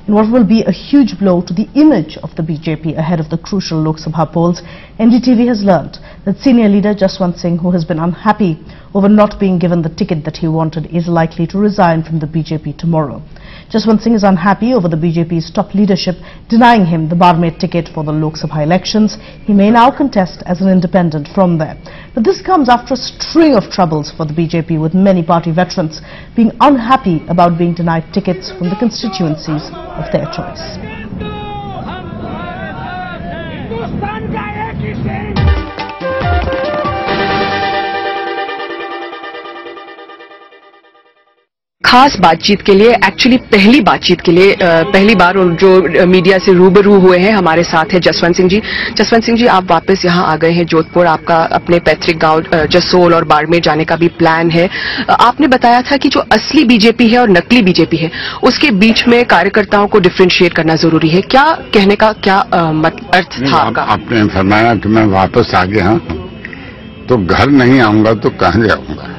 in what will be a huge blow to the image of the BJP ahead of the crucial Lok Sabha polls. NDTV has learnt that senior leader Jaswant Singh, who has been unhappy over not being given the ticket that he wanted, is likely to resign from the BJP tomorrow. Jaswant Singh is unhappy over the BJP's top leadership denying him the Barmer ticket for the Lok Sabha elections. He may now contest as an independent from there. But this comes after a string of troubles for the BJP, with many party veterans being unhappy about being denied tickets from the constituencies of their choice. खास बातचीत के लिए, actually पहली बातचीत के लिए पहली बार जो मीडिया से रूबरू हुए हैं, हमारे साथ है जसवंत सिंह जी। जसवंत सिंह जी, आप वापस यहां आ गए हैं जोधपुर। आपका अपने पैतृक गांव जसोल और बाड़मेर जाने का भी प्लान है। आपने बताया था कि जो असली बीजेपी है और नकली बीजेपी है, उसके बीच में कार्यकर्ताओं को डिफ्रेंशिएट करना जरूरी है। क्या कहने का क्या अर्थ था आपका? आपने फरमाया कि मैं वापस आ गया, तो घर नहीं आऊंगा तो कहां जाऊंगा?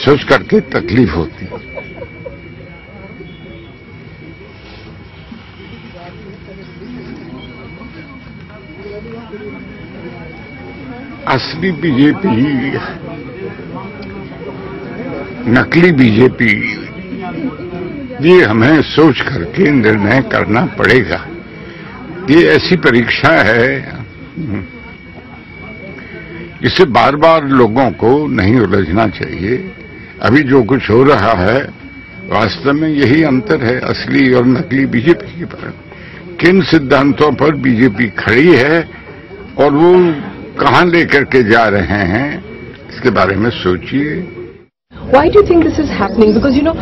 सोच करके तकलीफ होती है। असली बीजेपी, नकली बीजेपी, ये हमें सोच करके निर्णय करना पड़ेगा। ये ऐसी परीक्षा है, इससे बार बार लोगों को नहीं उलझना चाहिए। अभी जो कुछ हो रहा है, वास्तव में यही अंतर है असली और नकली बीजेपी के पर। किन सिद्धांतों पर बीजेपी खड़ी है और वो कहां लेकर के जा रहे हैं, इसके बारे में सोचिए। Why do you think this is happening? Because, you know,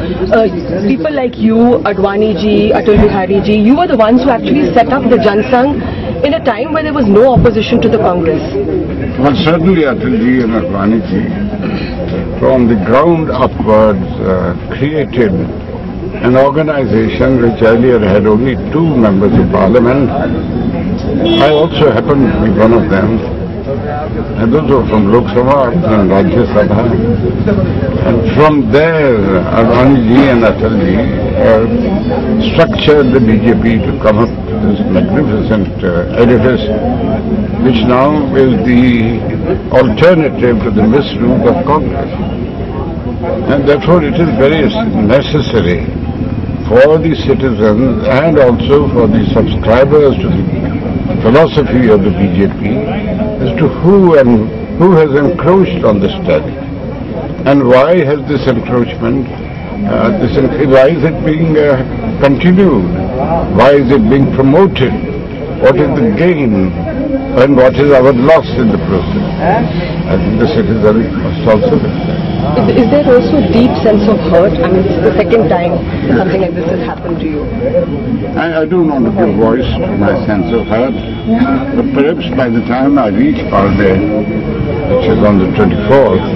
people like you, Advani ji, Atal Bihari ji, you were the ones who actually set up the Jan Sangh in a time where there was no opposition to the Congress. Well, certainly Atal ji and Advani ji, from the ground upwards, created an organization which earlier had only 2 members of parliament. I also happened to be one of them. And those were from Lok Sabha and Rajya Sabha. And from there, Advani ji and Atal ji structured the BJP to come up to this magnificent edifice, which now is the alternative to the misrule of Congress. And therefore it is very necessary for the citizens and also for the subscribers to the philosophy of the BJP as to who has encroached on this territory and why has this encroachment, why is it being continued, why is it being promoted, what is the gain and what is our loss in the process. I think the citizens must also understand. Is there also a deep sense of hurt? I mean, this is the second time something like this has happened to you. I don't want to give voice to my sense of hurt, but perhaps by the time I reach Barmer, which is on the 24th,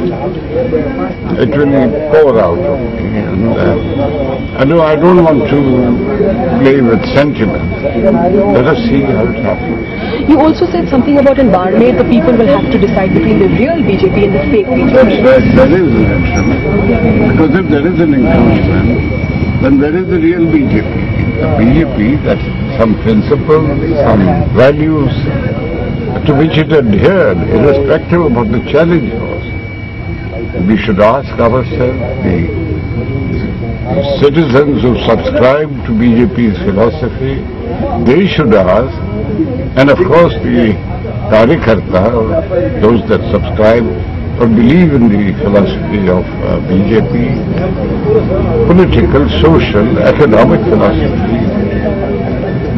it will pour out of me. And I don't want to play with sentiment. Let us see how it happens. You also said something about in Barmer, the people will have to decide between the real BJP and the fake BJP. There is an encroachment. Because if there is an encroachment, then where is the real BJP? The BJP that some principles, some values to which it adhered, irrespective of what the challenge was. We should ask ourselves, the citizens who subscribe to BJP's philosophy, they should ask, and of course the Karyakarta, those that subscribe or believe in the philosophy of BJP, political, social, economic philosophy,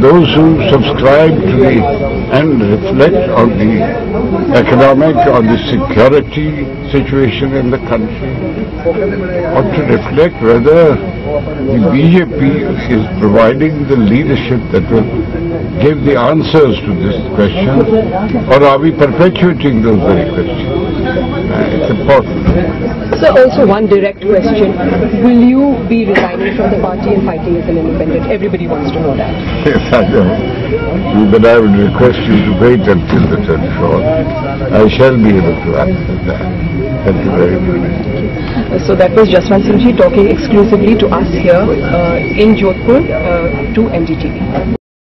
those who subscribe to the and reflect on the economic or the security situation in the country, or to reflect whether the BJP is providing the leadership that will give the answers to this question, or are we perpetuating those very questions? It's important. So also one direct question, will you be resigning from the party and fighting as an independent? Everybody wants to know that. Yes, I know. But I would request you to wait until the 24th. I shall be able to answer that. Thank you very much. So that was Jaswant Singh ji talking exclusively to us here in Jodhpur to NDTV.